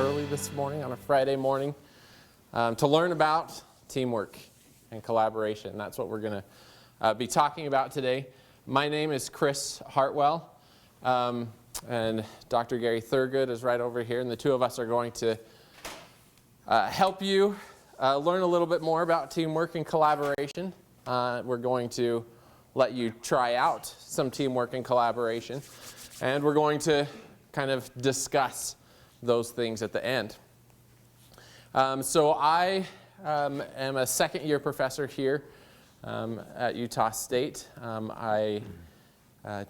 early this morning on a Friday morning to learn about teamwork and collaboration. That's what we're going to be talking about today. My name is Chris Hartwell, and Dr. Gary Thurgood is right over here, and the two of us are going to help you learn a little bit more about teamwork and collaboration. We're going to let you try out some teamwork and collaboration, and we're going to kind of discuss those things at the end. So I am a second-year professor here at Utah State. I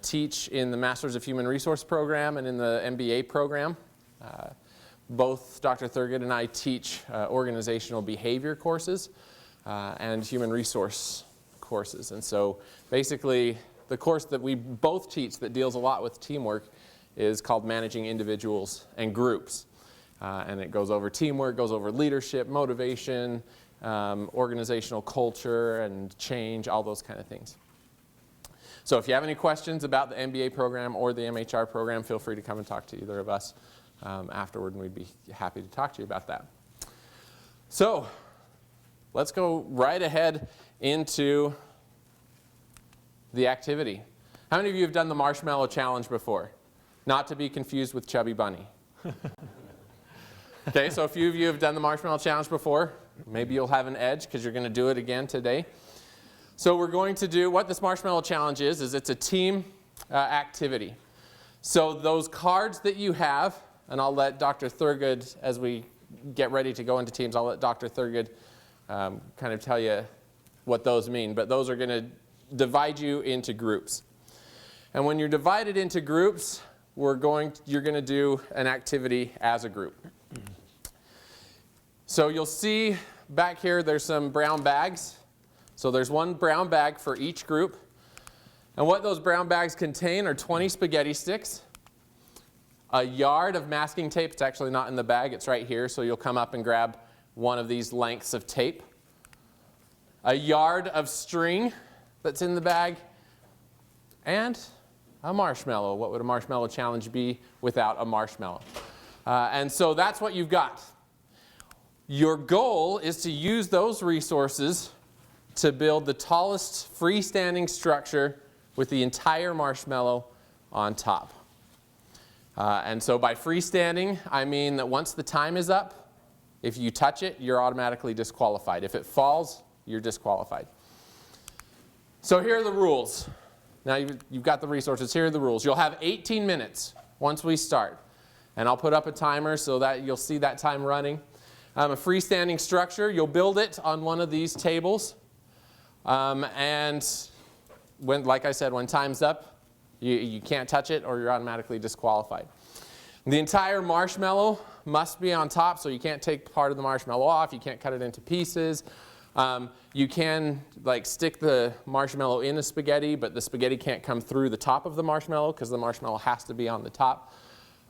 teach in the Masters of Human Resource program and in the MBA program. Both Dr. Thurgood and I teach organizational behavior courses and human resource courses. And so basically the course that we both teach that deals a lot with teamwork is called Managing Individuals and Groups. And it goes over teamwork, goes over leadership, motivation, organizational culture and change, all those kind of things. So if you have any questions about the MBA program or the MHR program, feel free to come and talk to either of us afterward, and we'd be happy to talk to you about that. So let's go right ahead into the activity. How many of you have done the marshmallow challenge before? Not to be confused with Chubby Bunny. Okay, so a few of you have done the marshmallow challenge before. Maybe you'll have an edge because you're going to do it again today. So we're going to do, what this marshmallow challenge is it's a team activity. So those cards that you have, and I'll let Dr. Thurgood, as we get ready to go into teams, I'll let Dr. Thurgood kind of tell you what those mean. But those are going to divide you into groups. And when you're divided into groups, you're going to do an activity as a group. So you'll see back here there's some brown bags. So there's one brown bag for each group. And what those brown bags contain are 20 spaghetti sticks, a yard of masking tape. It's actually not in the bag, it's right here. So you'll come up and grab one of these lengths of tape, a yard of string that's in the bag, and a marshmallow. What would a marshmallow challenge be without a marshmallow? And so that's what you've got. Your goal is to use those resources to build the tallest freestanding structure with the entire marshmallow on top. And so by freestanding, I mean that once the time is up, if you touch it, you're automatically disqualified. If it falls, you're disqualified. So here are the rules. Now you've got the resources. Here are the rules. You'll have 18 minutes once we start. And I'll put up a timer so that you'll see that time running. A freestanding structure, you'll build it on one of these tables. And when, like I said, when time's up, you can't touch it or you're automatically disqualified. The entire marshmallow must be on top, so you can't take part of the marshmallow off. You can't cut it into pieces. You can stick the marshmallow in a spaghetti, but the spaghetti can't come through the top of the marshmallow because the marshmallow has to be on the top.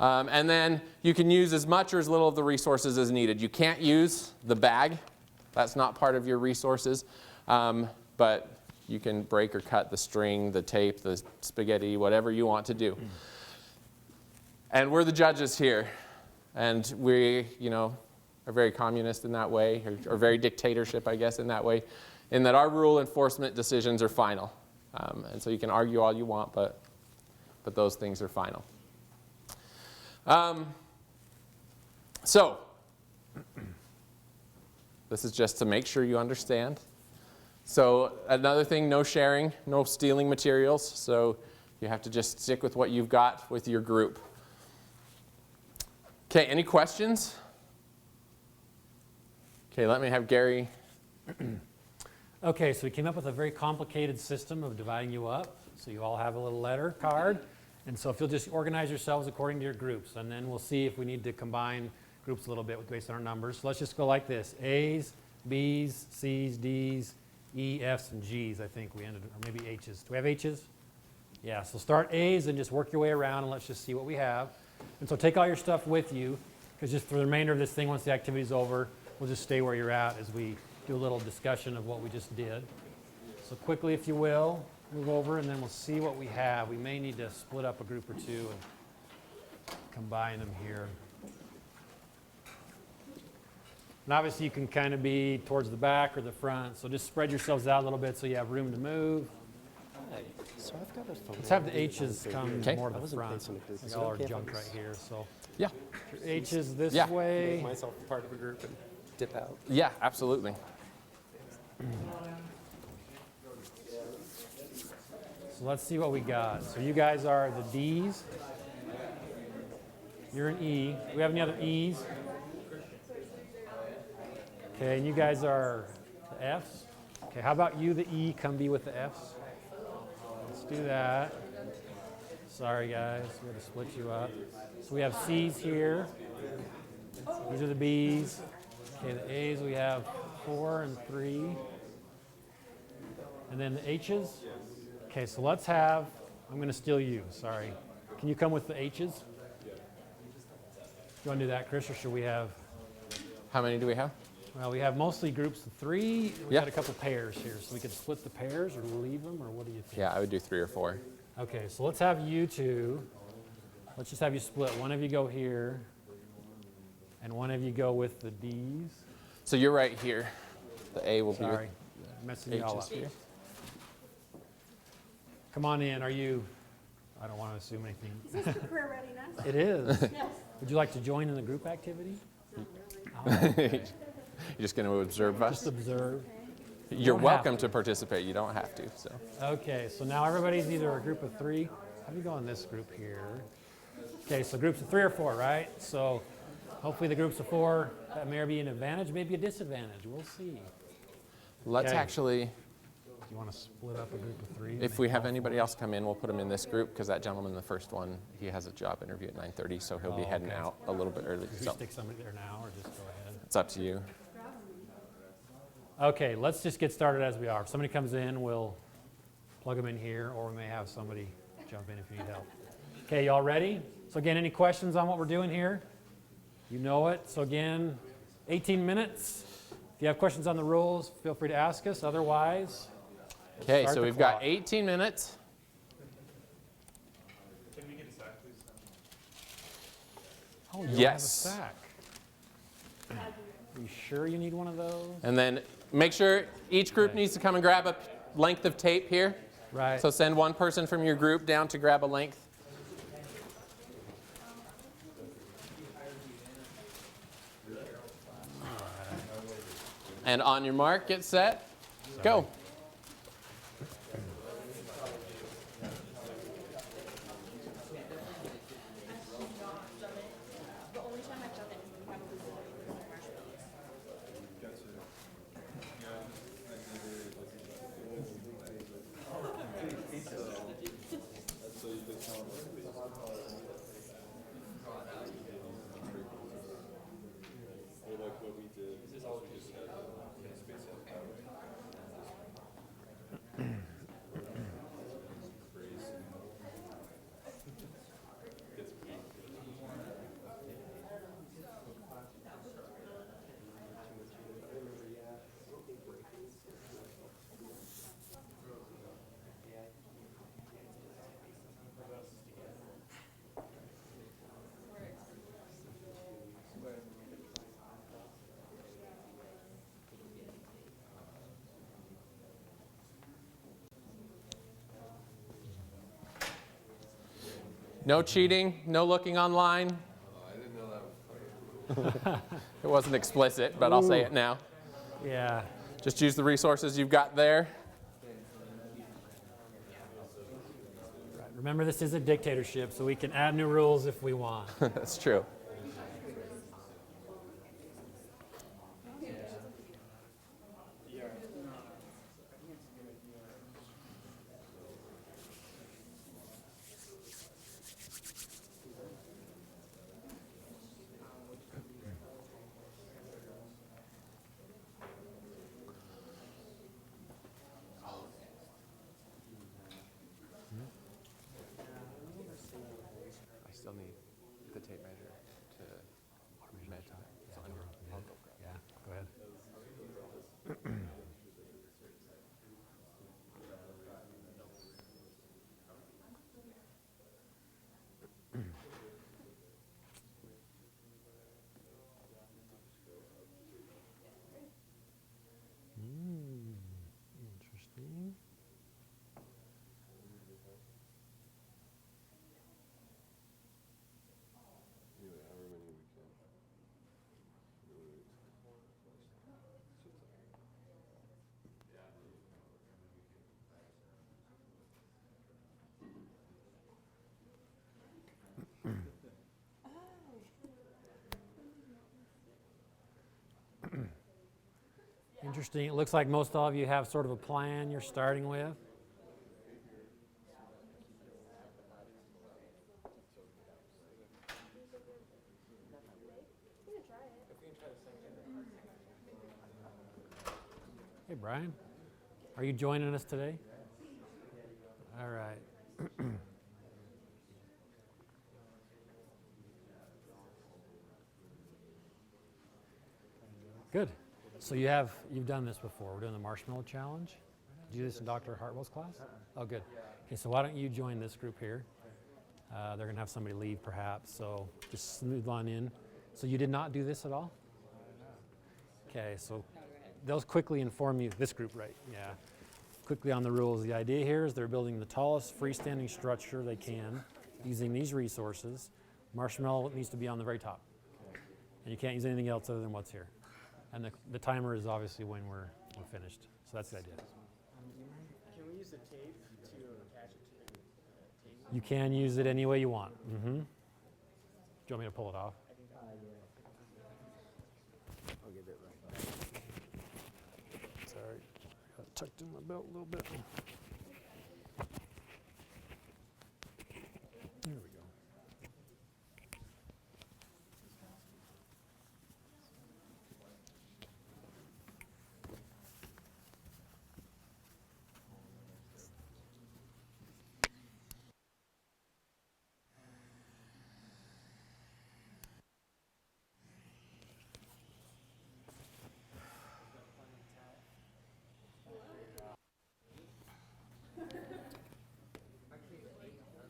And then you can use as much or as little of the resources as needed. You can't use the bag. That's not part of your resources. But you can break or cut the string, the tape, the spaghetti, whatever you want to do. And we're the judges here. And we, are very communist in that way, or very dictatorship, I guess, in that way, in that our rule enforcement decisions are final. And so you can argue all you want, but those things are final. So this is just to make sure you understand. So another thing, no sharing, no stealing materials. So you have to just stick with what you've got with your group. Okay, any questions? Okay, let me have Gary. Okay, so we came up with a very complicated system of dividing you up. So you all have a little letter card. And so if you'll just organize yourselves according to your groups, and then we'll see if we need to combine groups a little bit based on our numbers. So let's just go like this. A's, B's, C's, D's, E, F's, and G's, I think we ended, or maybe H's. Do we have H's? Yeah, so start A's and just work your way around, and let's just see what we have. And so take all your stuff with you, because just for the remainder of this thing, once the activity's over, we'll just stay where you're at as we do a little discussion of what we just did. So quickly, if you will, move over, and then we'll see what we have. We may need to split up a group or two and combine them here. And obviously you can kind of be towards the back or the front, so just spread yourselves out a little bit so you have room to move. So I've got a phone. Let's have the H's come Okay. more to I the wasn't front. placing a business. Like all our Okay, if I junk was- right here, so. Yeah. Your H's this Yeah. way. Make myself part of a group and dip out. Yeah, absolutely. So let's see what we got. So you guys are the D's. You're an E. Do we have any other E's? Okay, and you guys are the F's. Okay, how about you, the E, come be with the F's? Let's do that. Sorry, guys, we had to split you up. So we have C's here. These are the B's. Okay, the A's, we have 4 and 3. And then the H's. Okay, so let's have, I'm going to steal you, sorry. Can you come with the H's? You want to do that, Chris, or should we have? How many do we have? Well, we have mostly groups of 3. We Yeah. got a couple pairs here, so we could split the pairs or leave them, or what do you think? Yeah, I would do 3 or 4. Okay, so let's have you two. Let's just have you split. One of you go here, and one of you go with the D's. So you're right here. The A will be Sorry, messing you all H's up. here. Come on in. Are you? I don't want to assume anything. Is this the career readiness? It is. Yes. Would you like to join in the group activity? Not really. You're just going to observe us? Just observe. You're don't have welcome to. to participate. You don't have to. So Okay, so now everybody's either a group of 3. How do you go in this group here? Okay, so groups of 3 or 4, right? So hopefully the groups of 4, that may be an advantage, maybe a disadvantage. We'll see. let's Okay. actually, You want to split up a group of 3? if we have anybody else come in, we'll put them in this group because that gentleman, the first one, he has a job interview at 9:30, so he'll be Oh, heading okay. out a little bit early. Should we So stick somebody there now, or just go ahead? it's up to you. Okay, let's just get started as we are. If somebody comes in, we'll plug them in here, or we may have somebody jump in if you need help. Okay, y'all ready? So again, any questions on what we're doing here? You know it. So again, 18 minutes. If you have questions on the rules, feel free to ask us. Otherwise, Okay, start so the we've got clock. 18 minutes. oh, you Yes. don't have a sack. Are you sure you need one of those? And then make sure each group Okay. needs to come and grab a length of tape here. Right. So send one person from your group down to grab a length. And on your mark, get set, go. The only time I've done it is when we have a result with marshmallows. No cheating, no looking online. It wasn't explicit, but I'll say it now. Yeah. Just use the resources you've got there. Right. Remember, this is a dictatorship, so we can add new rules if we want. That's true. I still need the tape measure. Interesting. It looks like most all of you have sort of a plan you're starting with. Hey, Brian. Are you joining us today? All right. Good. So you've done this before. We're doing the marshmallow challenge. Did you do this in Dr. Hartwell's class? Oh, good. Okay, so why don't you join this group here? They're going to have somebody leave perhaps, so just move on in. So you did not do this at all? Okay, so they'll quickly inform you, this group, right? Yeah. Quickly on the rules. The idea here is they're building the tallest freestanding structure they can using these resources. Marshmallow needs to be on the very top. And you can't use anything else other than what's here. And the timer is obviously when we're finished. So that's the idea. Can we use the tape to attach it to the table? You can use it any way you want. Do you want me to pull it off? I'll get it right. Sorry, got it tucked in my belt a little bit. There we go.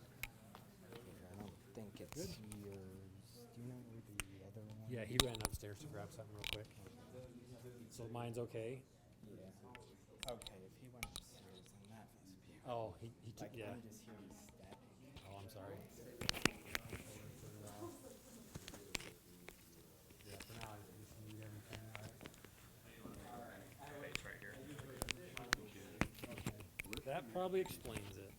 I don't think it's yours. Do you know where the other one? Yeah, he ran upstairs to grab something real quick. So mine's okay. Yeah. Okay, if he went upstairs, then that must be. Oh, he Like, yeah. I'm just hearing static. Oh, I'm sorry. Yeah, for now, I just need everything, all right? It's right here. Okay. That probably explains it.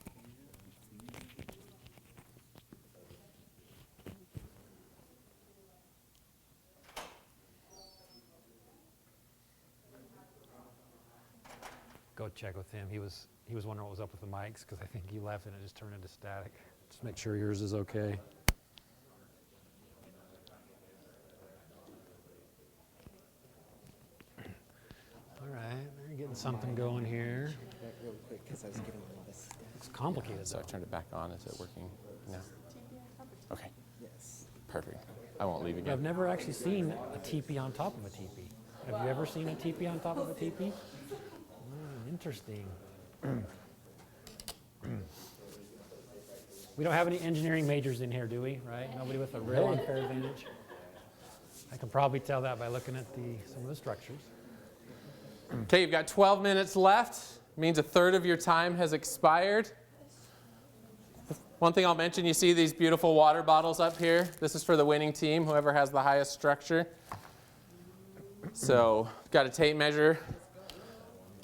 Go check with him. He was wondering what was up with the mics because I think he left and it just turned into static. Just make sure yours is okay. All right, they're getting something going here. That real quick, because I was getting a lot of static. It's complicated So I though. turned it back on. Is it working now? Okay, Yes. perfect. I won't leave I've again. never actually seen a teepee on top of a teepee. Have you ever seen a teepee on top of a teepee? Interesting. We don't have any engineering majors in here, do we? Right? Nobody with a real unfair advantage? I can probably tell that by looking at some of the structures. Okay, you've got 12 minutes left. Means a third of your time has expired. One thing I'll mention, you see these beautiful water bottles up here. This is for the winning team, whoever has the highest structure. So, got a tape measure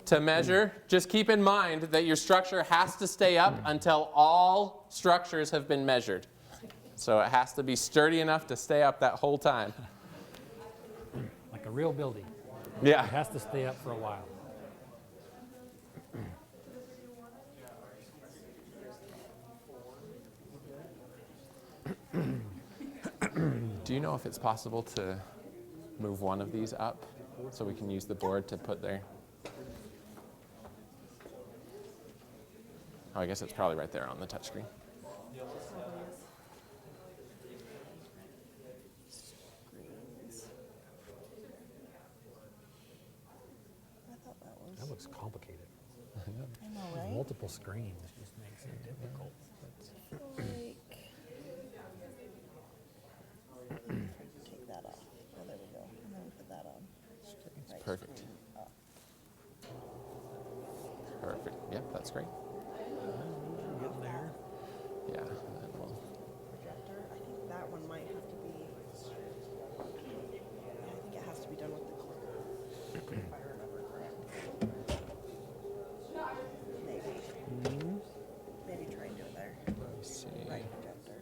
to measure. Just keep in mind that your structure has to stay up until all structures have been measured. So it has to be sturdy enough to stay up that whole time. Like a real building. It Yeah. has to stay up for a while. Do you know if it's possible to move one of these up so we can use the board to put there? Oh, I guess it's probably right there on the touchscreen. That looks complicated. I know, right? Multiple screens just makes it difficult. Take that off. Oh, there we go. And then put that on. It's Right. perfect. Perfect. Yep, that's great. Getting there. Yeah. And then we'll, Projector. I think that one might have to be. Yeah, I think it has to be done with the clicker. If I remember correct. Maybe. Maybe try and do it there. let me see. Right projector.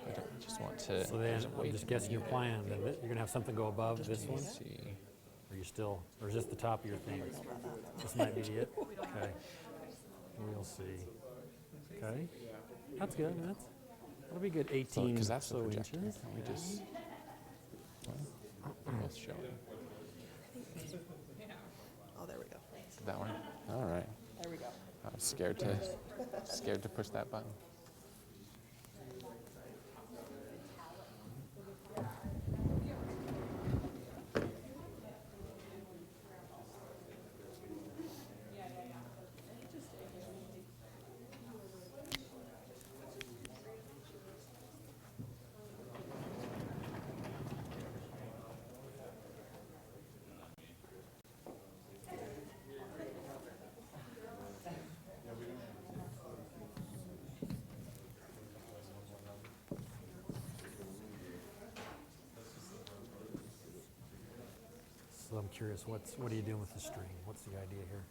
I don't just want to. So then, I'm just guessing your plan. Then you're going to have something go above this one? Let's see. still, or is this the top of your thing? This might be it. Okay. We'll see. Okay. That's good. That'll be good. 18 because that's the so projector. inches. Can we just let's show it. Oh, there we go. That one. All right. There we go. I'm scared to push that button. So I'm curious, what are you doing with the string? What's the idea here?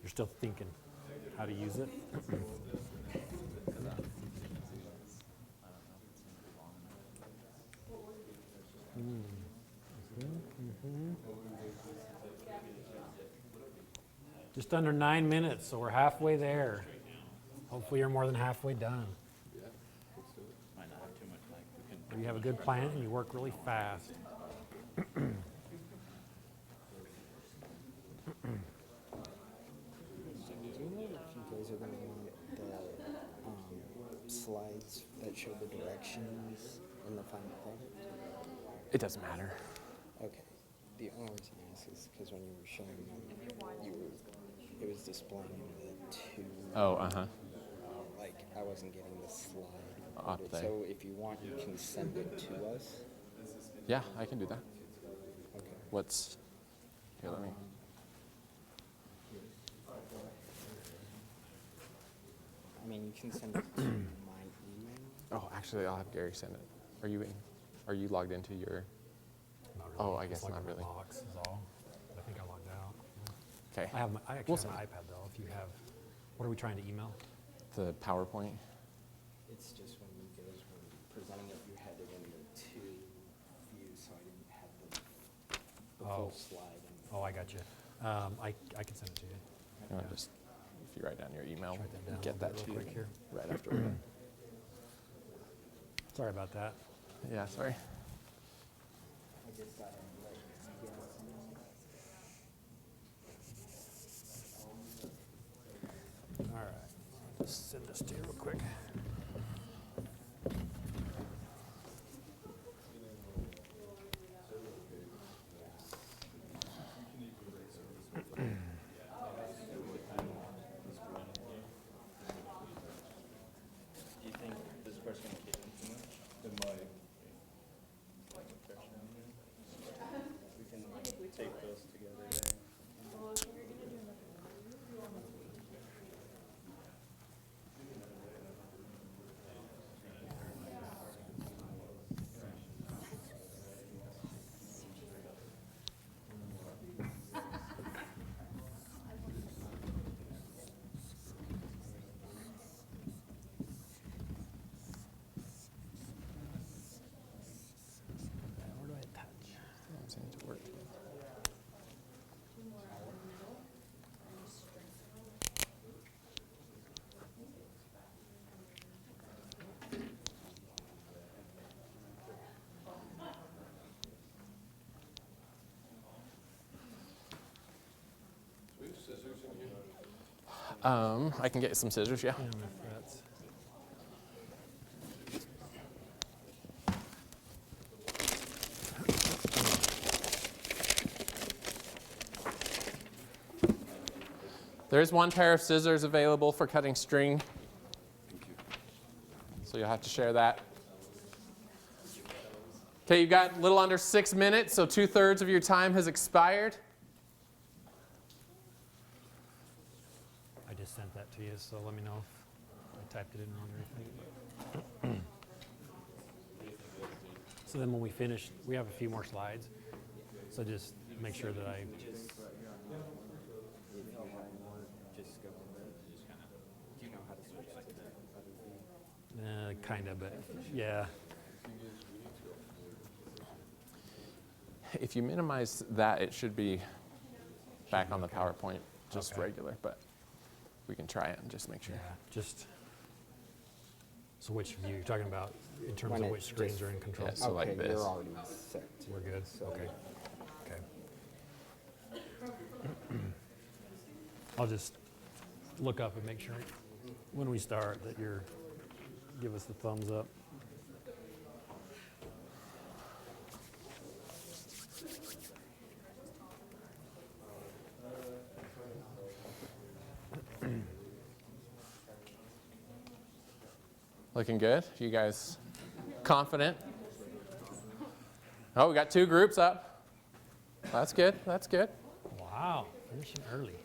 You're still thinking how to use it? Just under 9 minutes, so we're halfway there. Hopefully you're more than halfway done. Or you have a good plan and you work really fast. Do you know if you guys are going to want the slides that show the directions in the final thing? It doesn't matter. Okay. The only reason I ask is because when you were showing them, it was displaying the two. Oh, Like I wasn't getting the slide. Up there. So if you want, you can send it to us. Yeah, I can do that. Okay. What's here? Let me. I mean, you can send it to my email. Oh, actually, I'll have Gary send it. Are you logged into your? Not really. Oh, I It's guess like not a really. box is all. I think I logged out. Okay. I actually have my iPad though. If you have, what are we trying to email? The PowerPoint. It's just when you guys were presenting it, you had it in the two views, so I didn't have the Oh. full slide. Oh, I got you. I can send it to you. You know, just if you write down your email, Write that down. get I'll that do to it you real quick here. right after we're done. Sorry about that. Yeah, sorry. I just got it late. All right. Just send this to you real quick. Do you think this part's gonna kick in too much? It might. Like a pressure on there. We can take those together there. Where do I attach? Seem to work. I can get some scissors, yeah. Yeah, my frets. There is one pair of scissors available for cutting string. So you'll have to share that. Okay, you've got a little under 6 minutes, so 2/3 of your time has expired. I just sent that to you, so let me know if I typed it in wrong or anything. So then when we finish, we have a few more slides. So just make sure that I, Just go over it. Just kind of. Do you know how to switch to the other view? kind of, but yeah. If you minimize that, it should be back on the PowerPoint, just regular, but we can try it and just make sure. Yeah, just, so which view you're talking about in terms When of it's which screens just- are in control? Yeah, so okay, like this. you're already set. We're good, So- okay. I'll just look up and make sure when we start that you're, give us the thumbs up. Looking good? You guys confident? Oh, we got 2 groups up. That's good. That's good. Wow, finishing early.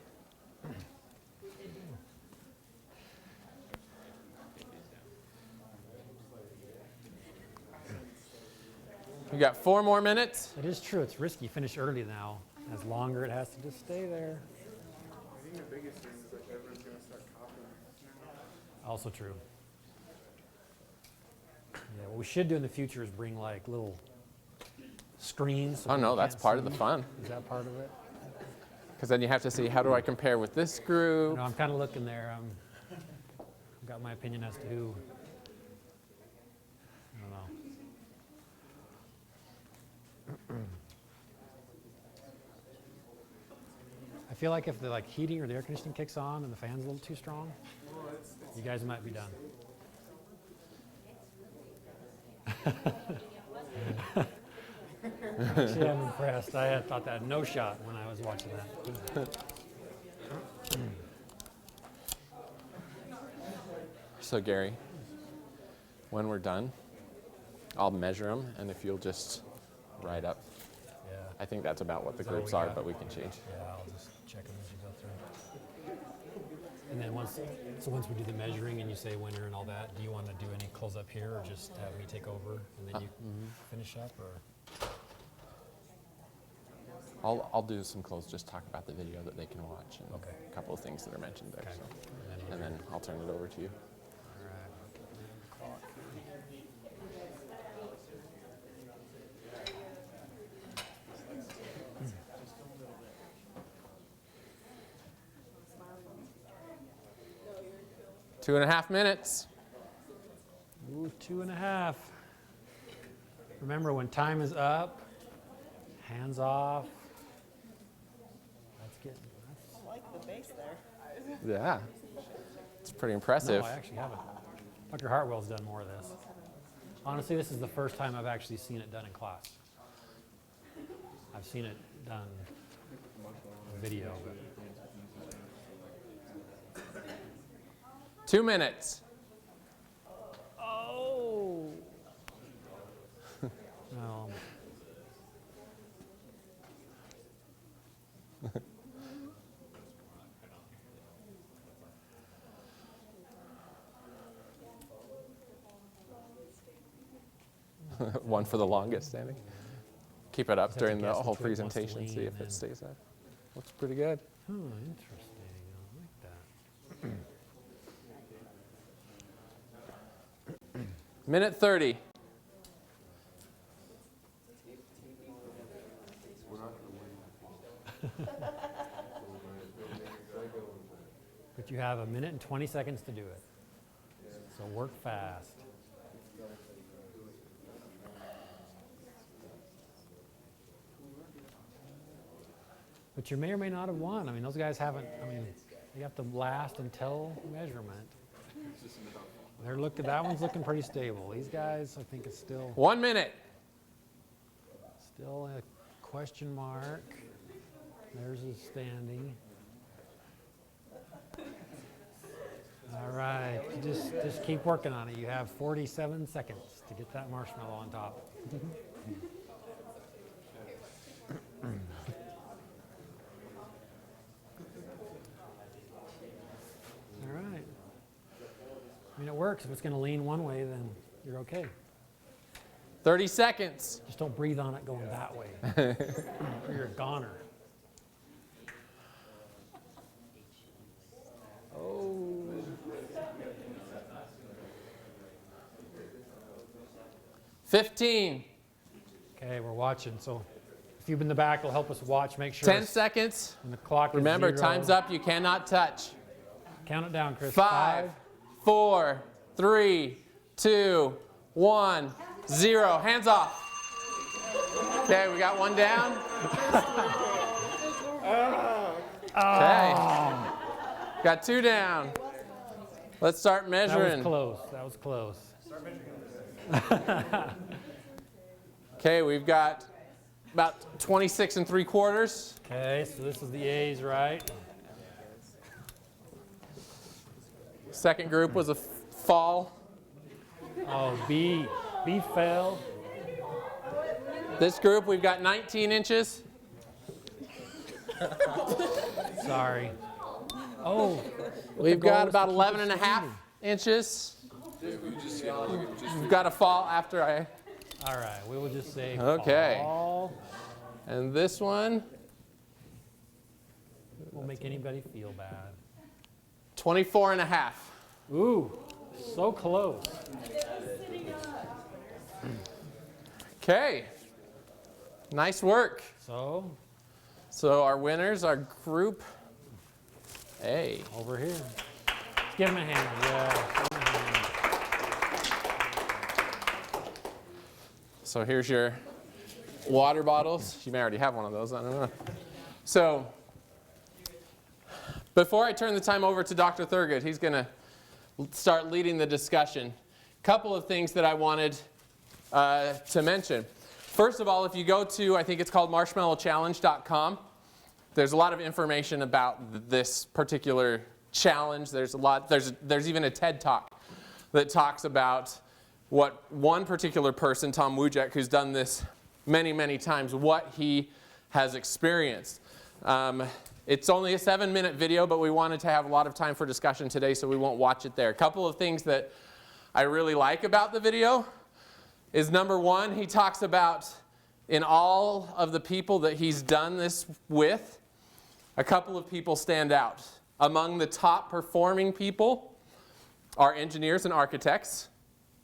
We got 4 more minutes. It is true, it's risky, finish early now. As longer it has to just stay there. I think the biggest thing is like everyone's gonna start copying. Also true. Yeah, what we should do in the future is bring like little screens. So Oh no, people that's can't part of the see. fun. Is that part of it? Because then you have to see, how do I compare with this group? No, I'm kind of looking there. I've got my opinion as to who. I don't know. I feel like if the like heating or the air conditioning kicks on and the fan's a little too strong, you guys might be done. Actually, I'm impressed. I had thought that had no shot when I was watching that. So Gary, when we're done, I'll measure them, and if you'll just write up. Yeah. I think that's about what the Is that what groups we are, got? but we can change. Yeah, I'll just check them as you go through. And then once we do the measuring and you say winner and all that, do you want to do any close up here or just have me take over and then you finish up, or? I'll do some close, just talk about the video that they can watch and Okay. a couple of things that are mentioned there. Okay. So. And then I'll turn it over to you. All right. 2.5 minutes. Ooh, 2.5. Remember, when time is up, hands off. That's getting. I like the base there. Yeah. It's pretty impressive. No, I actually haven't. Dr. Hartwell's done more of this. Honestly, this is the first time I've actually seen it done in class. I've seen it done in video, but 2 minutes. oh. No. One for the longest standing. Keep it up Just have to during the guess whole which way it wants to presentation, see lean if and it stays up. Looks pretty good. Oh, interesting. I like that. Minute 30. But you have 1 minute and 20 seconds to do it. So work fast. But you may or may not have won. I mean, those guys haven't, you have to last until measurement. That one's looking pretty stable. These guys, I think it's still 1 minute. a question mark. There's his standing. All right, just keep working on it. You have 47 seconds to get that marshmallow on top. All right. I mean, it works. If it's going to lean one way, then you're okay. 30 seconds. Just don't breathe on it going that way. Or you're a goner. Oh. 15. Okay, we're watching. So if you've been in the back, it'll help us watch. Make sure 10 it's- seconds. when the clock is Remember, 0. time's up. You cannot touch. Count it down, Chris. 5, 4, 3, 2, 1, 0. Hands off. Okay, we got one down. Okay. Got 2 down. Let's start That measuring. was close. That was close. Okay, we've got about 26 3/4. Okay, so this is the A's, right? Second group was a fall. Oh, B fell. This group, we've got 19 inches. Sorry. Oh, We've goal got is to about keep 11 it and a half standing. inches. We've got a fall after I, all right. We will just say Okay. fall. and this one, Won't make anybody feel bad. 24 and a half. Ooh, so close. Okay, nice work. So, So our winners are group A. over here. Let's give him a hand. Yeah. Give him a hand. So here's your water bottles. You may already have one of those, I don't know. So before I turn the time over to Dr. Thurgood, he's going to start leading the discussion. Couple of things that I wanted to mention. First of all, if you go to, I think it's called marshmallowchallenge.com, there's a lot of information about this particular challenge. There's even a TED Talk that talks about what one particular person, Tom Wujek, who's done this many, many times, what he has experienced. It's only a 7-minute video, but we wanted to have a lot of time for discussion today, so we won't watch it there. A couple of things that I really like about the video is, number one, he talks about in all of the people that he's done this with, a couple of people stand out. Among the top performing people are engineers and architects,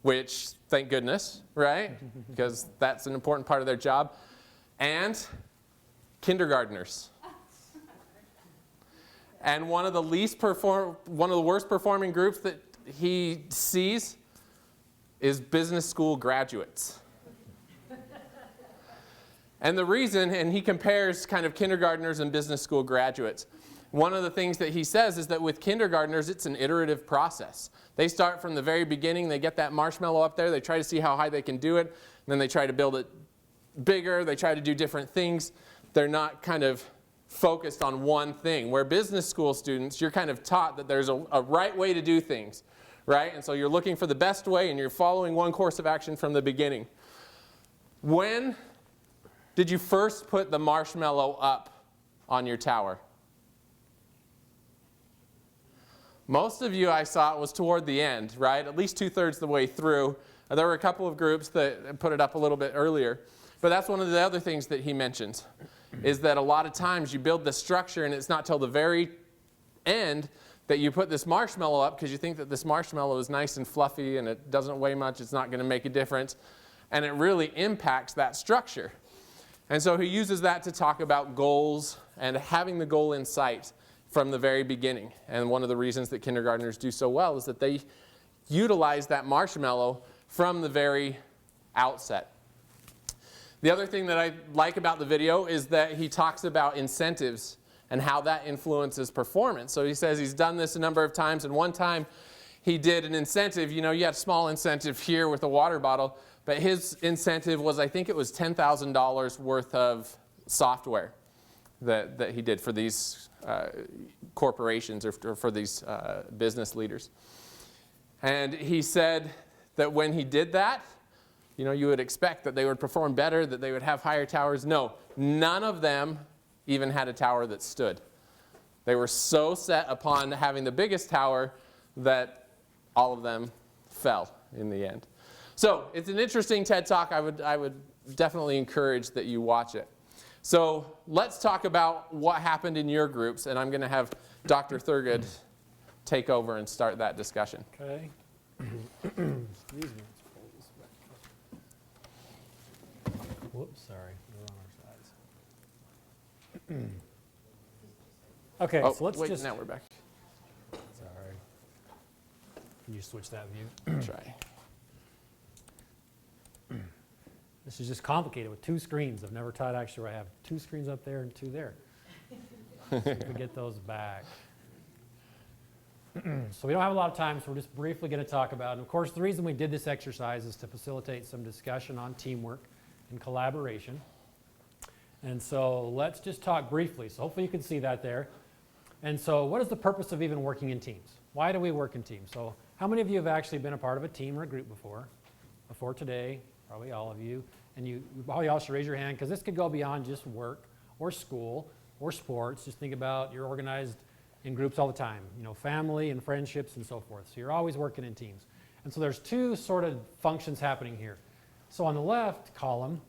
which, thank goodness, right? Because that's an important part of their job. And kindergartners. And one of the worst performing groups that he sees is business school graduates. And the reason, and he compares kind of kindergartners and business school graduates. One of the things that he says is that with kindergartners, it's an iterative process. They start from the very beginning, they get that marshmallow up there, they try to see how high they can do it, and then they try to build it bigger, they try to do different things. They're not kind of focused on one thing. Where business school students, you're kind of taught that there's a right way to do things, right? And so you're looking for the best way and you're following one course of action from the beginning. When did you first put the marshmallow up on your tower? Most of you, I saw it was toward the end, right? At least 2/3 the way through. There were a couple of groups that put it up a little bit earlier. But that's one of the other things that he mentions, is that a lot of times you build the structure and it's not till the very end that you put this marshmallow up because you think that this marshmallow is nice and fluffy and it doesn't weigh much, it's not going to make a difference. And it really impacts that structure. And so he uses that to talk about goals and having the goal in sight from the very beginning. And one of the reasons that kindergartners do so well is that they utilize that marshmallow from the very outset. The other thing that I like about the video is that he talks about incentives and how that influences performance. So he says he's done this a number of times, and one time he did an incentive. You know, you had a small incentive here with a water bottle, but his incentive was, I think it was $10,000 worth of software that he did for these corporations or for these business leaders. And he said that when he did that, you know, you would expect that they would perform better, that they would have higher towers. No, none of them even had a tower that stood. They were so set upon having the biggest tower that all of them fell in the end. So it's an interesting TED Talk. I would definitely encourage that you watch it. So let's talk about what happened in your groups, and I'm going to have Dr. Thurgood take over and start that discussion. Okay. Excuse me. Whoops, sorry, we're on our sides. Okay, Oh, so let's wait, just, now we're back. sorry. Can you switch that view? Try. This is just complicated with two screens. I've never taught actually where I have two screens up there and two there. So if we get those back. So we don't have a lot of time, so we're just briefly going to talk about, and of course the reason we did this exercise is to facilitate some discussion on teamwork and collaboration. And so let's just talk briefly. So hopefully you can see that there. And so what is the purpose of even working in teams? Why do we work in teams? So how many of you have actually been a part of a team or a group before? Before today, probably all of you. And you probably all should raise your hand because this could go beyond just work or school or sports. Just think about you're organized in groups all the time, you know, family and friendships and so forth. So you're always working in teams. And so there's two sort of functions happening here. So on the left column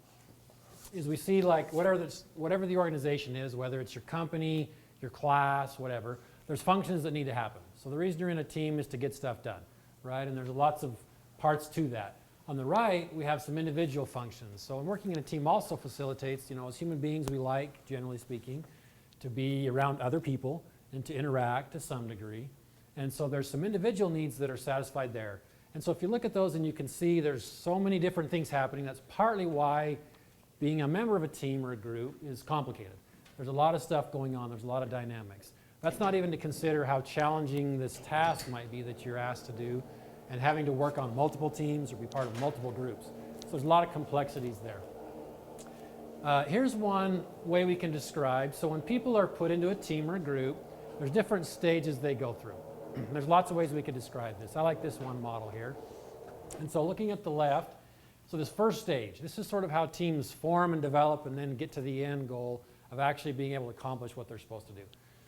is we see like whatever the organization is, whether it's your company, your class, whatever, there's functions that need to happen. So the reason you're in a team is to get stuff done, right? And there's lots of parts to that. On the right, we have some individual functions. So working in a team also facilitates, you know, as human beings, we like, generally speaking, to be around other people and to interact to some degree. And so there's some individual needs that are satisfied there. And so if you look at those and you can see there's so many different things happening, that's partly why being a member of a team or a group is complicated. There's a lot of stuff going on. There's a lot of dynamics. That's not even to consider how challenging this task might be that you're asked to do and having to work on multiple teams or be part of multiple groups. So there's a lot of complexities there. Here's one way we can describe. So when people are put into a team or a group, there's different stages they go through. There's lots of ways we could describe this. I like this one model here. And so looking at the left, so this first stage, this is sort of how teams form and develop and then get to the end goal of actually being able to accomplish what they're supposed to do.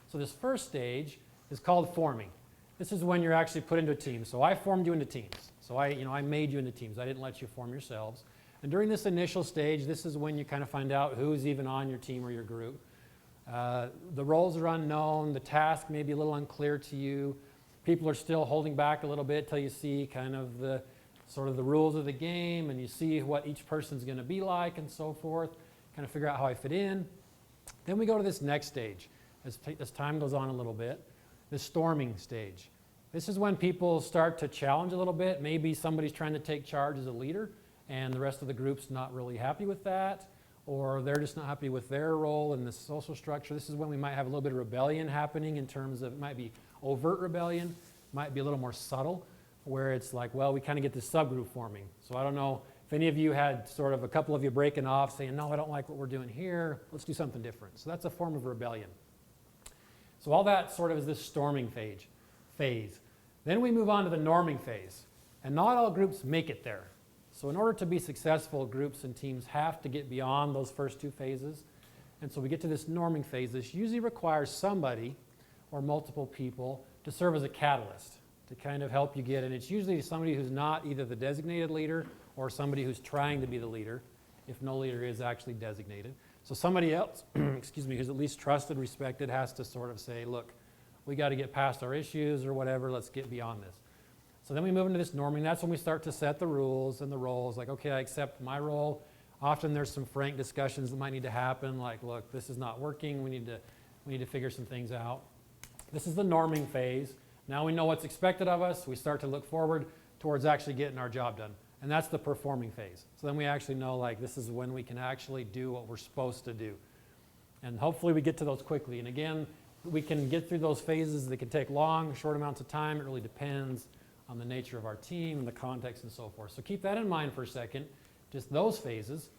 So this first stage is called forming. This is when you're actually put into a team. So I formed you into teams. So I made you into teams. I didn't let you form yourselves. And during this initial stage, this is when you kind of find out who's even on your team or your group. The roles are unknown. The task may be a little unclear to you. People are still holding back a little bit till you see kind of the sort of the rules of the game and you see what each person's going to be like and so forth. Kind of figure out how I fit in. Then we go to this next stage as time goes on a little bit. The storming stage. This is when people start to challenge a little bit. Maybe somebody's trying to take charge as a leader and the rest of the group's not really happy with that, or they're just not happy with their role in the social structure. This is when we might have a little bit of rebellion happening in terms of, it might be overt rebellion, might be a little more subtle, where it's like, well, we kind of get this subgroup forming. So I don't know if any of you had sort of a couple of you breaking off saying, no, I don't like what we're doing here, let's do something different. So that's a form of rebellion. So all that sort of is this storming phase. Then we move on to the norming phase. And not all groups make it there. So in order to be successful, groups and teams have to get beyond those first two phases. And so we get to this norming phase. This usually requires somebody or multiple people to serve as a catalyst to kind of help you get. And it's usually somebody who's not either the designated leader or somebody who's trying to be the leader, if no leader is actually designated. So somebody else, excuse me, who's at least trusted, respected, has to sort of say, look, we got to get past our issues or whatever, let's get beyond this. So then we move into this norming. That's when we start to set the rules and the roles. Like, okay, I accept my role. Often there's some frank discussions that might need to happen. Like, look, this is not working. We need to figure some things out. This is the norming phase. Now we know what's expected of us. We start to look forward towards actually getting our job done. And that's the performing phase. So then we actually know, like, this is when we can actually do what we're supposed to do. And hopefully we get to those quickly. And again, we can get through those phases. They can take long, short amounts of time. It really depends on the nature of our team and the context and so forth. So keep that in mind for a second, just those phases.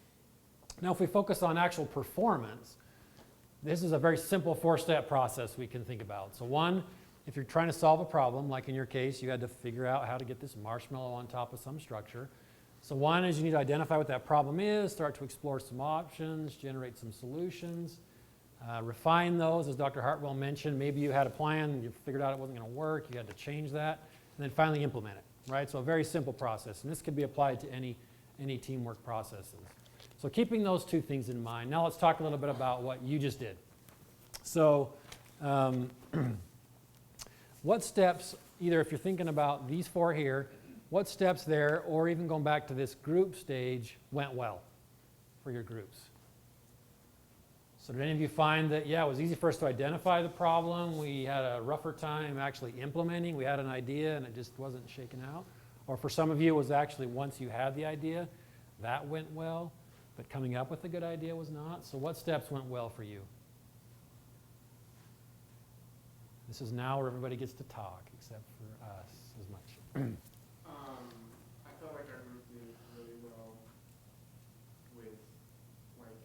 Now if we focus on actual performance, this is a very simple four-step process we can think about. So one, if you're trying to solve a problem, like in your case, you had to figure out how to get this marshmallow on top of some structure. So one is you need to identify what that problem is, start to explore some options, generate some solutions, refine those, as Dr. Hartwell mentioned. Maybe you had a plan, you figured out it wasn't going to work, you had to change that, and then finally implement it, right? So a very simple process, and this could be applied to any teamwork processes. So keeping those two things in mind. Now let's talk a little bit about what you just did. So what steps, either if you're thinking about these four here, what steps there, or even going back to this group stage, went well? for your groups? So did any of you find that, yeah, it was easy for us to identify the problem, we had a rougher time actually implementing, we had an idea and it just wasn't shaken out? Or for some of you, it was actually once you had the idea, that went well, but coming up with a good idea was not? So what steps went well for you? This is now where everybody gets to talk, except for us as much. I felt like our group did really well with like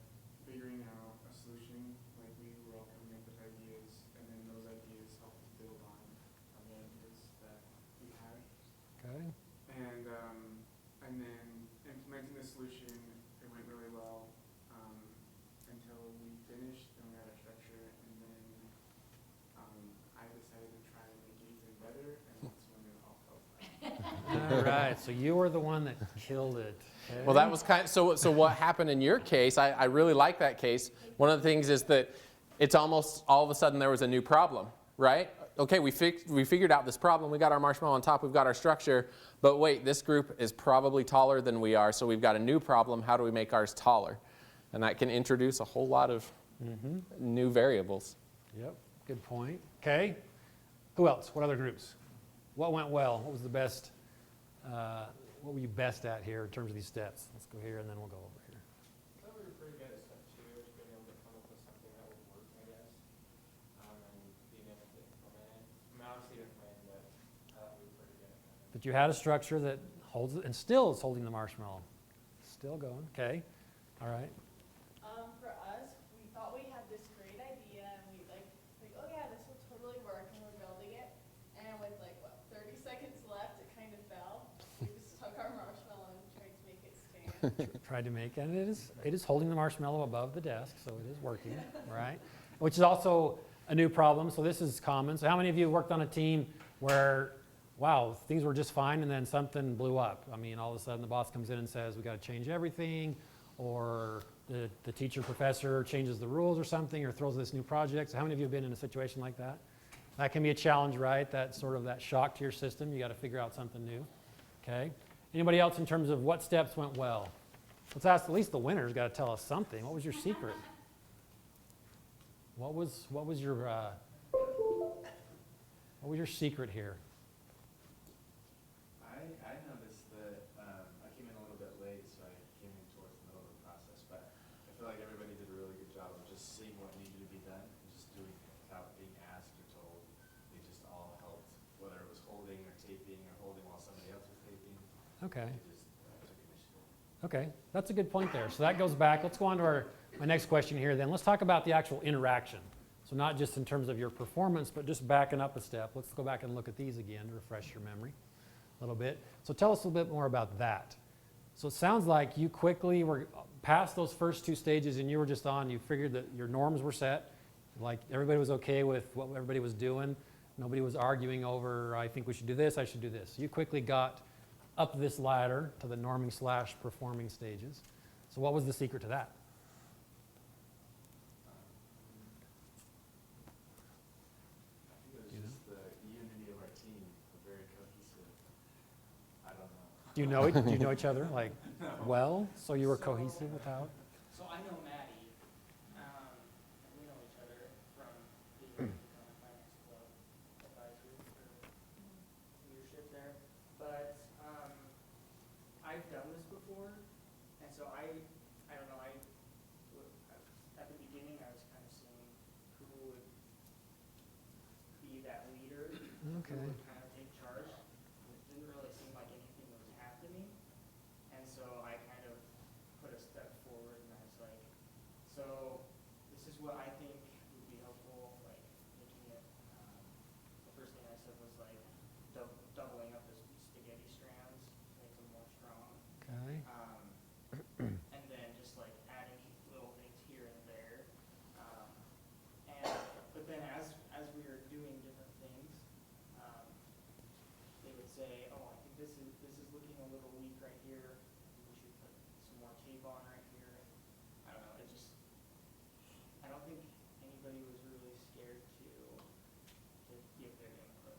figuring out a solution. Like we were all coming up with ideas, and then those ideas helped us build on the ideas that we had. Okay. And then implementing the solution, it went really well until we finished and we had our structure, and then I decided to try and make it even better, and that's when it all fell apart. All right, so you were the one that killed it. Okay. Well, that was kind of, so what happened in your case, I really like that case. One of the things is that it's almost all of a sudden there was a new problem, right? Okay, we figured out this problem, we got our marshmallow on top, we've got our structure, but wait, this group is probably taller than we are, so we've got a new problem. How do we make ours taller? And that can introduce a whole lot of new variables. Yep, good point. Okay, who else? What other groups? What went well? What was the best? What were you best at here in terms of these steps? Let's go here and then we'll go over here. I thought we were pretty good at step 2, being able to come up with something that would work, I guess, and being able to implement it. I mean, obviously didn't win, but I thought we were pretty good at that. But you had a structure that holds it and still is holding the marshmallow. Still going, okay. All right. For us, we thought we had this great idea, and we like, oh yeah, this will totally work, and we're building it. And with like, what, 30 seconds left, it kind of fell. We just took our marshmallow and tried to make it stand. Tried to make, and it is holding the marshmallow above the desk, so it is working, right? Which is also a new problem, so this is common. So how many of you worked on a team where, wow, things were just fine and then something blew up? I mean, all of a sudden the boss comes in and says, we got to change everything, or the teacher, professor changes the rules or something, or throws this new project. So how many of you have been in a situation like that? That can be a challenge, right? That sort of that shock to your system. You got to figure out something new. Okay. Anybody else in terms of what steps went well? Let's ask, at least the winner's got to tell us something. What was your secret? What was your secret here? I noticed that I came in a little bit late, so I came in towards the middle of the process, but I feel like everybody did a really good job of just seeing what needed to be done and just doing it without being asked or told. They just all helped, whether it was holding or taping or holding while somebody else was taping. Okay. They just took initiative. Okay, that's a good point there. So that goes back. Let's go on to my next question here then. Let's talk about the actual interaction. So not just in terms of your performance, but just backing up a step. Let's go back and look at these again to refresh your memory a little bit. So tell us a little bit more about that. So it sounds like you quickly were past those first 2 stages and you were just on, you figured that your norms were set, like everybody was okay with what everybody was doing. Nobody was arguing over, I think we should do this, I should do this. You quickly got up this ladder to the norming / performing stages. So what was the secret to that? I think it was just the unity of our team, we're very cohesive. I don't know. Do you know each other like well? So you were cohesive without? So I know Maddie, and we know each other from the finance club advisory for leadership there. But I've done this before, and so I don't know, at the beginning I was kind of seeing who would be that leader, Okay. who would kind of take charge. It didn't really seem like anything was happening, and so I kind of put a step forward and I was like, so this is what I think would be helpful, like making it, the first thing I said was like doubling up the spaghetti strands, make them more strong. Okay. And then just like adding little things here and there. But then as we were doing different things, they would say, oh, I think this is looking a little weak right here. We should put some more tape on right here. I don't know, I don't think anybody was really scared to give their input.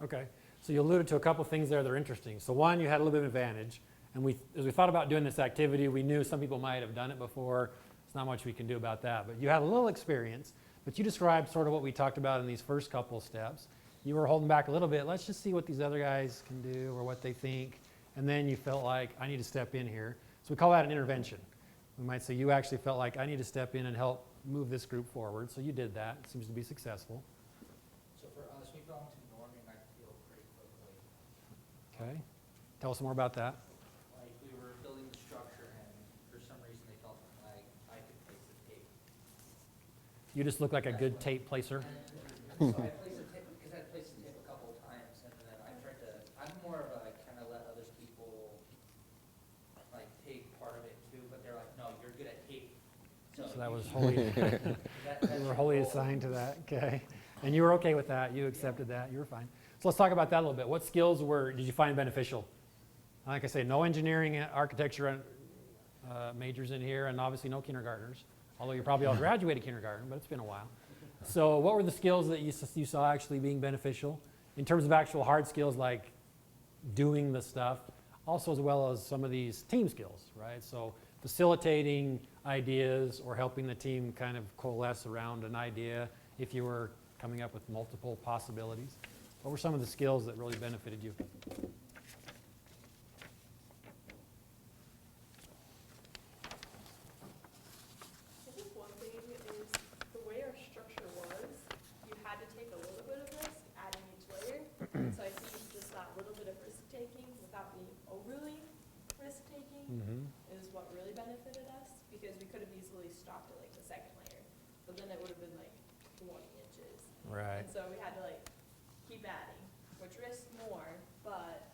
Okay. So you alluded to a couple things there that are interesting. So one, you had a little bit of advantage. And as we thought about doing this activity, we knew some people might have done it before. There's not much we can do about that. But you had a little experience. But you described sort of what we talked about in these first couple steps. You were holding back a little bit. Let's just see what these other guys can do or what they think. And then you felt like, I need to step in here. So we call that an intervention. We might say you actually felt like, I need to step in and help move this group forward. So you did that. It seems to be successful. So for us, we fell into norming that field pretty quickly. Okay. Tell us more about that. Like we were building the structure and for some reason they felt like I could place the tape. You just look like a good tape placer. So I placed the tape, because I placed the tape a couple of times and then I tried to, I'm more of a kind of let other people like take part of it too, but they're like, no, you're good at tape. So that was wholly, that's you were your wholly role. assigned to that, okay? And you were okay with that, you accepted that, you were fine. So let's talk about that a little bit. What skills did you find beneficial? Like I say, no engineering, architecture majors in here, and obviously no kindergartners, although you probably all graduated kindergarten, but it's been a while. So what were the skills that you saw actually being beneficial in terms of actual hard skills like doing the stuff, also as well as some of these team skills, right? So facilitating ideas or helping the team kind of coalesce around an idea if you were coming up with multiple possibilities. What were some of the skills that really benefited you? I think one thing is the way our structure was, you had to take a little bit of risk adding each layer. So I think just that little bit of risk taking without being overly risk taking is what really benefited us, because we could have easily stopped at like the second layer, but then it would have been like 20 inches. Right. And so we had to like keep adding, which risked more, but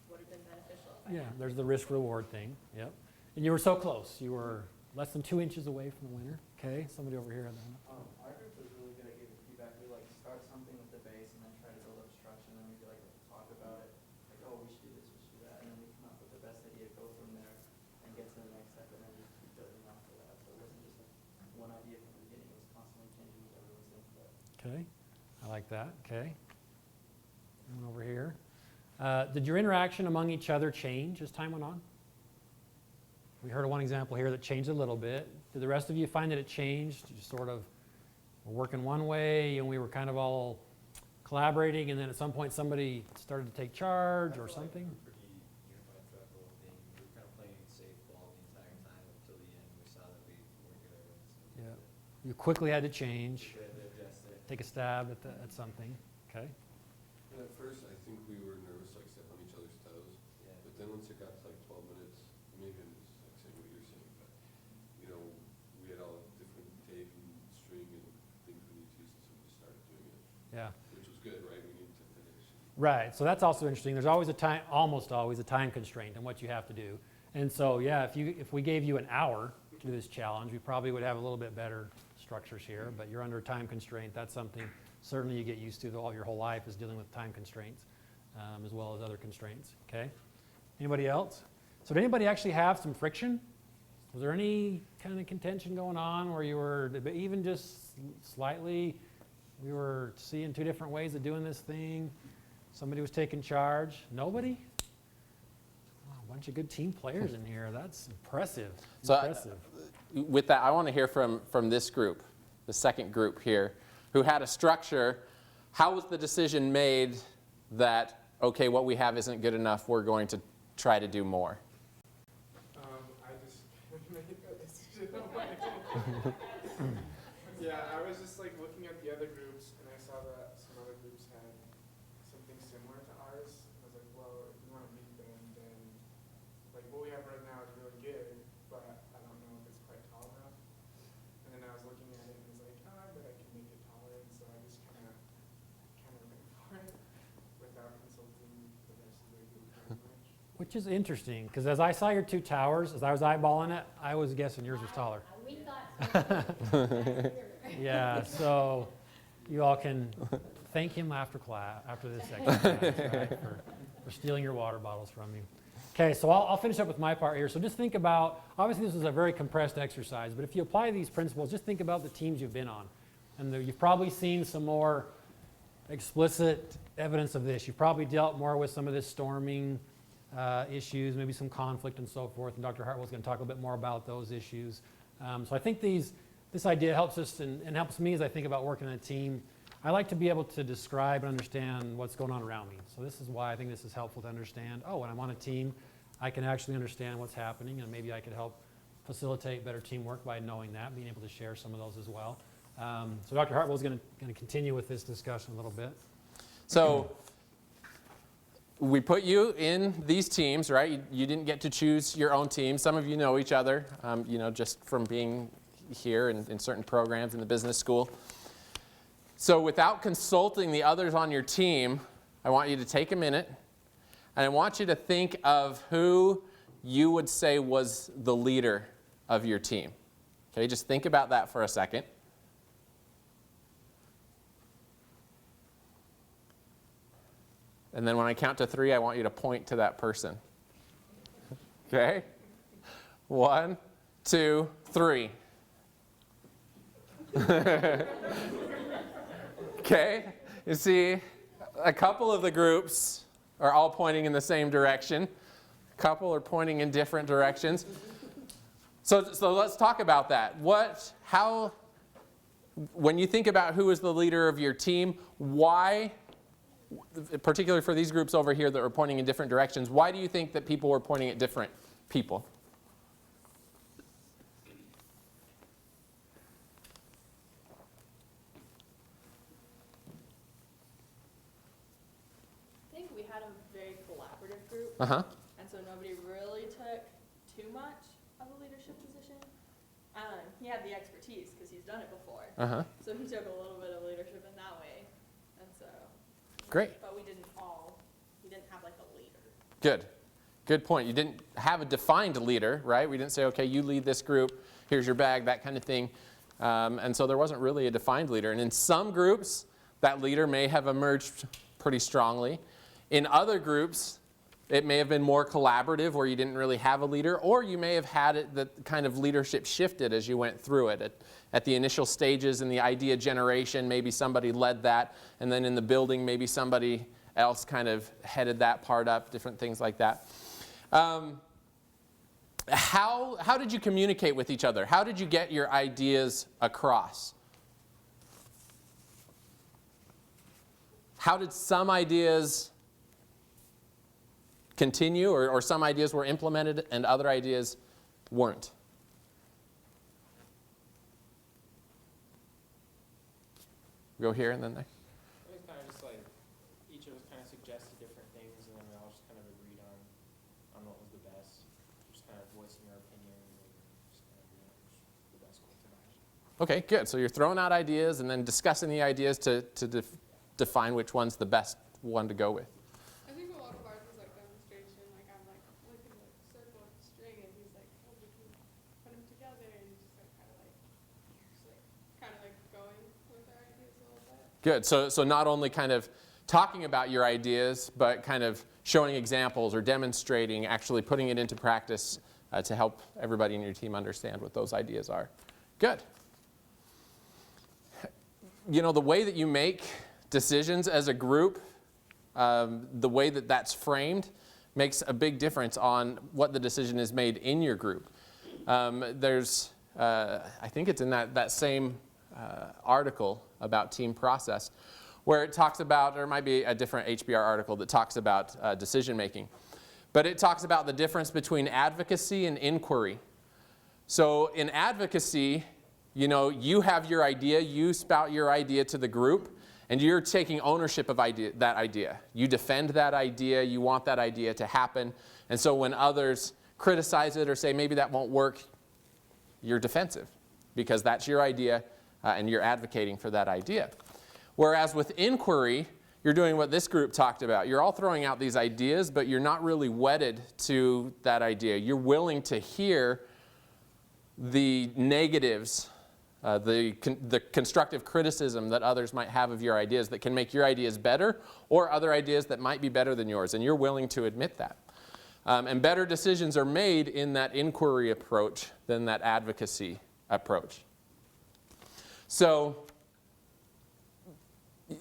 would have been beneficial. if I Yeah, hadn't. there's the risk reward thing, yep. And you were so close, you were less than 2 inches away from the winner. Okay, somebody over here had that. Our group was really good at giving feedback. We like start something with the base and then try to build up structure, and then we'd like talk about it, like, oh, we should do this, we should do that, and then we come up with the best idea, go from there, and get to the next step, and then just keep building after that. So it wasn't just like one idea from the beginning; it was constantly changing with everyone's input. Okay, I like that, okay. And over here. Did your interaction among each other change as time went on? We heard of one example here that changed a little bit. Did the rest of you find that it changed? You sort of were working one way and we were kind of all collaborating, and then at some point somebody started to take charge or something? Pretty unified throughout the whole thing. We were kind of playing safe ball the entire time until the end. We saw that we weren't good at it. So Yeah. You quickly had to change, we had to adjust it. take a stab at something, okay? And at first, I think we were nervous, like step on each other's toes. Yeah. But then once it got to like 12 minutes, maybe I'm just like saying what you're saying, but you know, we had all different tape and string and things we need to use, so we just started doing it, Yeah. which was good, right? We needed to finish. Right, so that's also interesting. There's always a time, almost always a time constraint on what you have to do. And so, yeah, if we gave you an hour to do this challenge, we probably would have a little bit better structures here, but you're under a time constraint. That's something certainly you get used to all your whole life, is dealing with time constraints, as well as other constraints, okay? Anybody else? So did anybody actually have some friction? Was there any kind of contention going on where you were, even just slightly, we were seeing two different ways of doing this thing? Somebody was taking charge? Nobody? Oh, a bunch of good team players in here. That's impressive. So Impressive. with that, I want to hear from this group, the second group here, who had a structure. How was the decision made that, okay, what we have isn't good enough, we're going to try to do more? I just made that decision on my own. Yeah, I was just like looking at the other groups, and I saw that some other groups had something similar to ours. I was like, well, if we want to beat them, then like what we have right now is really good, but I don't know if it's quite tall enough. And then I was looking at it and was like, oh, I bet I can make it taller. And so I just kind of went for it without consulting the rest of the group very much. Which is interesting, because as I saw your two towers, as I was eyeballing it, I was guessing yours was taller. We thought Yeah, so you all can thank him after this exercise, right, for stealing your water bottles from you. Okay, so I'll finish up with my part here. So just think about, obviously this is a very compressed exercise, but if you apply these principles, just think about the teams you've been on. And you've probably seen some more explicit evidence of this. You've probably dealt more with some of this storming, issues, maybe some conflict and so forth, and Dr. Hartwell is going to talk a little bit more about those issues. So I think this idea helps us and helps me as I think about working in a team. I like to be able to describe and understand what's going on around me. So this is why I think this is helpful to understand, oh, when I'm on a team, I can actually understand what's happening, and maybe I could help facilitate better teamwork by knowing that, being able to share some of those as well. So Dr. Hartwell is going to continue with this discussion a little bit. So we put you in these teams, right? You didn't get to choose your own team. Some of you know each other, just from being here in certain programs in the business school. So without consulting the others on your team, I want you to take a minute, and I want you to think of who you would say was the leader of your team. Okay, just think about that for a second. And then when I count to 3, I want you to point to that person. Okay? 1, 2, 3. Okay? You see, a couple of the groups are all pointing in the same direction. A couple are pointing in different directions. So let's talk about that. When you think about who is the leader of your team, why, particularly for these groups over here that were pointing in different directions, why do you think that people were pointing at different people? I think we had a very collaborative group, Uh-huh. and so nobody really took too much of a leadership position. He had the expertise because he's done it before, Uh-huh. so he took a little bit of leadership in that way, and so. Great. But we didn't have like a leader. Good. Good point. You didn't have a defined leader, right? We didn't say, okay, you lead this group, here's your bag, that kind of thing. And so there wasn't really a defined leader. And in some groups, that leader may have emerged pretty strongly. In other groups, it may have been more collaborative where you didn't really have a leader, or you may have had it that kind of leadership shifted as you went through it. At the initial stages in the idea generation, maybe somebody led that, and then in the building, maybe somebody else kind of headed that part up, different things like that. How did you communicate with each other? How did you get your ideas across? How did some ideas continue, or some ideas were implemented and other ideas weren't? Go here and then there. It was kind of just like each of us kind of suggested different things, and then we all just kind of agreed on what was the best. Just kind of voicing our opinions and just kind of doing the best course of action. Okay, good. So you're throwing out ideas and then discussing the ideas to define which one's the best one to go with. I think a lot of ours was like demonstration. Like I'm like looking at the circle of string, and he's like, "Oh, we can put them together," and just like kind of going with our ideas a little bit. Good. So not only kind of talking about your ideas, but kind of showing examples or demonstrating, actually putting it into practice to help everybody in your team understand what those ideas are. Good. You know, the way that you make decisions as a group, the way that that's framed makes a big difference on what the decision is made in your group. There's, I think it's in that same article about team process, where it talks about, or it might be a different HBR article that talks about decision making. But it talks about the difference between advocacy and inquiry. So in advocacy, you know, you have your idea, you spout your idea to the group, and you're taking ownership of that idea. You defend that idea, you want that idea to happen. And so when others criticize it or say maybe that won't work, you're defensive because that's your idea and you're advocating for that idea. Whereas with inquiry, you're doing what this group talked about. You're all throwing out these ideas, but you're not really wedded to that idea. You're willing to hear the negatives, the constructive criticism that others might have of your ideas that can make your ideas better, or other ideas that might be better than yours, and you're willing to admit that. And better decisions are made in that inquiry approach than that advocacy approach. So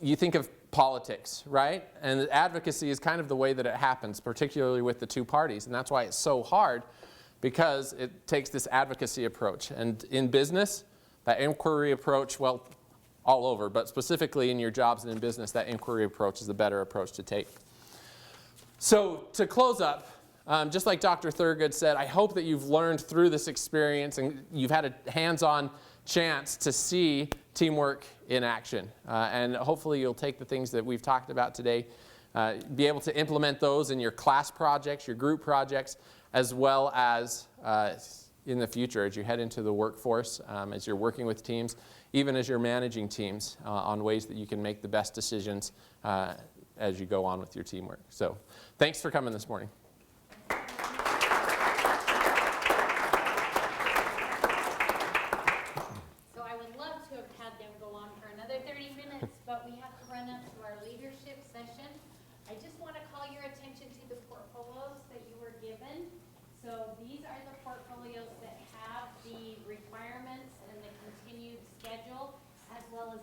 you think of politics, right? And advocacy is kind of the way that it happens, particularly with the two parties. And that's why it's so hard, because it takes this advocacy approach. And in business, that inquiry approach, well, all over, but specifically in your jobs and in business, that inquiry approach is the better approach to take. So to close up, just like Dr. Thurgood said, I hope that you've learned through this experience and you've had a hands-on chance to see teamwork in action. And hopefully you'll take the things that we've talked about today, be able to implement those in your class projects, your group projects, as well as in the future as you head into the workforce, as you're working with teams, even as you're managing teams on ways that you can make the best decisions as you go on with your teamwork. So thanks for coming this morning. So I would love to have had them go on for another 30 minutes, but we have to run up to our leadership session. I just want to call your attention to the portfolios that you were given. So these are the portfolios that have the requirements and the continued schedule, as well as